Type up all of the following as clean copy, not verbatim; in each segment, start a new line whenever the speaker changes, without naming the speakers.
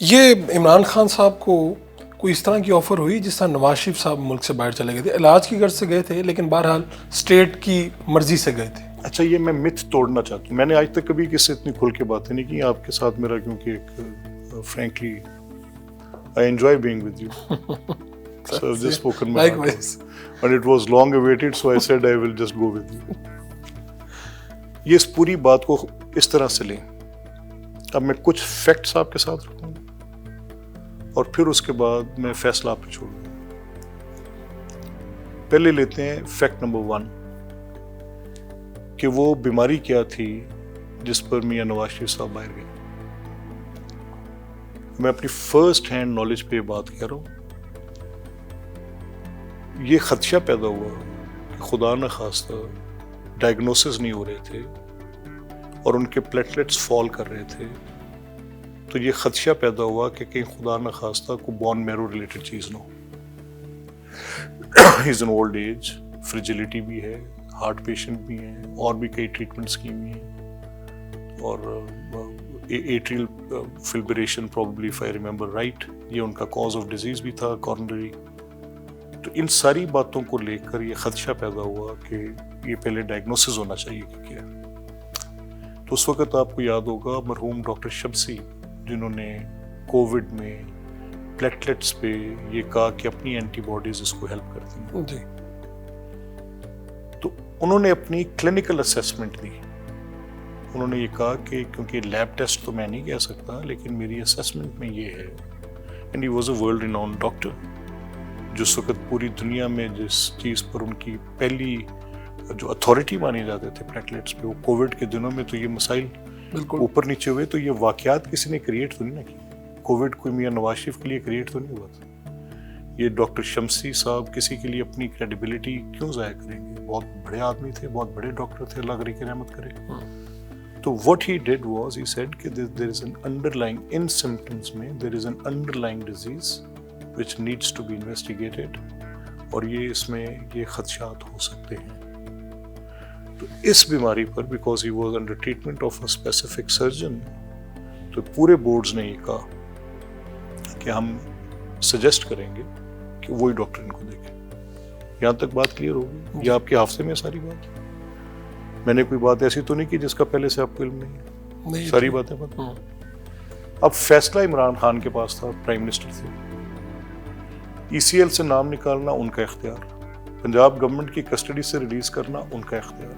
یہ عمران خان صاحب کو کوئی اس طرح کی آفر ہوئی جس طرح نواز شریف صاحب ملک سے باہر چلے گئے تھے، علاج کی غرض سے گئے تھے لیکن بہرحال اسٹیٹ کی مرضی سے گئے تھے؟
اچھا، یہ میں متھ توڑنا چاہتا ہوں. میں نے آج تک کبھی کسی سے اتنی کھل کے باتیں نہیں کی آپ کے ساتھ. میرا کیونکہ ایک frankly I enjoy being with you. So I've just spoken my heart out. And it was long awaited, so I said I will just go with you. یہ اس پوری بات کو اس طرح سے لیں. اب میں کچھ فیکٹس آپ کے ساتھ رکھوں گا اور پھر اس کے بعد میں فیصلہ آپ پہ چھوڑ دوں گا. پہلے لیتے ہیں فیکٹ نمبر 1 کہ وہ بیماری کیا تھی جس پر میاں نواز شریف صاحب باہر گئے. میں اپنی فرسٹ ہینڈ نالج پہ بات کر رہا ہوں. یہ خدشہ پیدا ہوا کہ خدا نہ خواستہ ڈائگنوسس نہیں ہو رہے تھے اور ان کے پلیٹلیٹس فال کر رہے تھے، تو یہ خدشہ پیدا ہوا کہ کہیں خدا نہ خواستہ کو بون میرو ریلیٹڈ چیز نہ ہو. از ان اولڈ ایج، فریجلٹی بھی ہے، ہارٹ پیشنٹ بھی ہیں، اور بھی کئی ٹریٹمنٹس کی ہوئی ہیں، اور atrial fibrillation probably if I remember right, یہ ان کا کاز آف ڈیزیز بھی تھا کارنری. تو ان ساری باتوں کو لے کر یہ خدشہ پیدا ہوا کہ یہ پہلے ڈائگنوسس ہونا چاہیے کہ کیا. تو اس وقت آپ کو یاد ہوگا مرحوم ڈاکٹر شمسی جنہوں نے کووڈ میں پلیٹلیٹس پہ یہ کہا کہ اپنی اینٹی باڈیز اس کو ہیلپ کرتی ہیں
جی.
تو انہوں نے اپنی کلینکل اسیسمنٹ دی. انہوں نے یہ کہا کہ کیونکہ لیب ٹیسٹ تو میں نہیں کہہ سکتا لیکن میری اسیسمنٹ میں یہ ہے. And he was a world renowned doctor. جس وقت پوری دنیا میں جس چیز پر ان کی پہلی جو اتھارٹی مانی جاتے تھے پلیٹلیٹس پہ، وہ کووڈ کے دنوں میں تو یہ مسائل
بالکل
اوپر نیچے ہوئے. تو یہ واقعات کسی نے کریٹ تو نہیں نہ کی. کووڈ کوئی میاں نواز شریف کے لیے کریٹ تو نہیں ہوا تھا. یہ ڈاکٹر شمسی صاحب کسی کے لیے اپنی کریڈیبلٹی کیوں ضائع کریں گے؟ بہت بڑے آدمی تھے، بہت بڑے ڈاکٹر تھے، اللہ کی رحمت کرے. تو what he did was he said کہ there is an underlying in symptoms میں there is an underlying disease which needs to be investigated اور یہ اس میں یہ خدشات ہو سکتے ہیں. تو اس بیماری پر because he was under treatment of a specific surgeon, تو پورے بورڈز نے یہ کہا کہ ہم سجیسٹ کریں گے کہ وہی ڈاکٹر ان کو دیکھیں. یہاں تک بات کلیئر ہوگی؟ یہ آپ کے حافظے میں ساری بات؟ میں نے کوئی بات ایسی تو نہیں کی جس کا پہلے سے آپ کو علم نہیں ہے؟ ساری باتیں پتہ. اب فیصلہ عمران خان کے پاس تھا، پرائم منسٹر تھے. ای سی ایل سے نام نکالنا ان کا اختیار، پنجاب گورنمنٹ کی کسٹڈی سے ریلیز کرنا ان کا اختیار.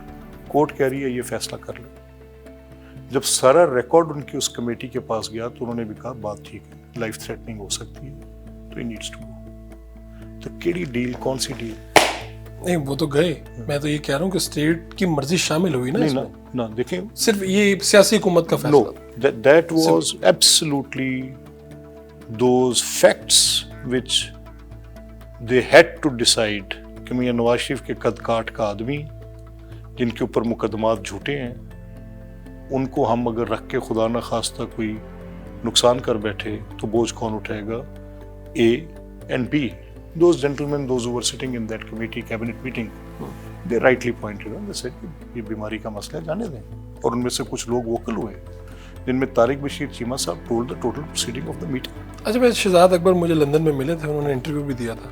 کورٹ کہہ رہی ہے یہ فیصلہ کر لیں. جب سارا ریکارڈ ان کی اس کمیٹی کے پاس گیا تو انہوں نے بھی کہا بات ٹھیک ہے، لائف تھریٹننگ ہو سکتی ہے تو ہی نیڈس ٹو گو. تو کیڑی ڈیل، کون سی ڈیل؟
نہیں وہ تو گئے. میں تو یہ کہہ رہا ہوں کہ اسٹیٹ کی مرضی شامل ہوئی نا اس میں.
نہ دیکھیں،
صرف یہ سیاسی حکومت کا
نو،
فیصلہ.
That was absolutely those facts which they had to decide کہ میاں نواز شریف کے قد کاٹ کا آدمی جن کے اوپر مقدمات جھوٹے ہیں، ان کو ہم اگر رکھ کے خدا نہ خواستہ کوئی نقصان کر بیٹھے تو بوجھ کون اٹھائے گا؟ A and B. Those gentlemen, those who were sitting in that committee, cabinet meeting, they rightly pointed out, they said یہ بیماری کا مسئلہ جانے دیں. اور ان میں سے کچھ لوگ ووکل ہوئے جن میں طارق بشیر چیمہ صاحب told the total proceeding of the meeting.
اچھا بھائی، شہزاد اکبر مجھے لندن میں ملے تھے، انہوں نے انٹرویو بھی دیا تھا.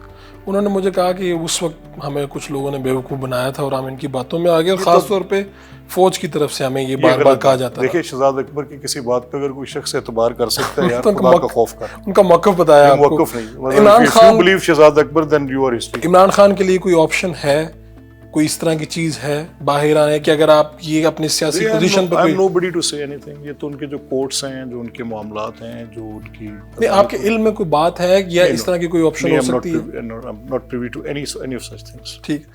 انہوں نے مجھے کہا کہ اس وقت ہمیں کچھ لوگوں نے بیوقوف بنایا تھا اور ہم ان کی باتوں میں آگے، اور خاص طور پہ فوج کی طرف سے ہمیں یہ بار بار کہا جاتا ہے.
دیکھیں، شہزاد اکبر کی کسی بات پہ اگر کوئی شخص اعتبار کر سکتا ہے، یار خدا کا خوف کر.
ان کا موقف بتایا آپ کو.
موقف نہیں. Imran Khan believe Shahzad Akbar then you are history.
Imran Khan کے لیے کوئی آپشن ہے، کوئی اس طرح کی چیز ہے باہر آنے کہ اگر آپ یہ اپنی سیاسی position per?
I am nobody to say anything. یہ تو ان کے جو کورٹس ہیں، جو ان کے معاملات ہیں، جو ان کی
نہیں، آپ کے علم میں کوئی بات ہے یا اس طرح کی کوئی آپشن ہو سکتی ہے؟
I'm not privy to any of such things.
ٹھیک.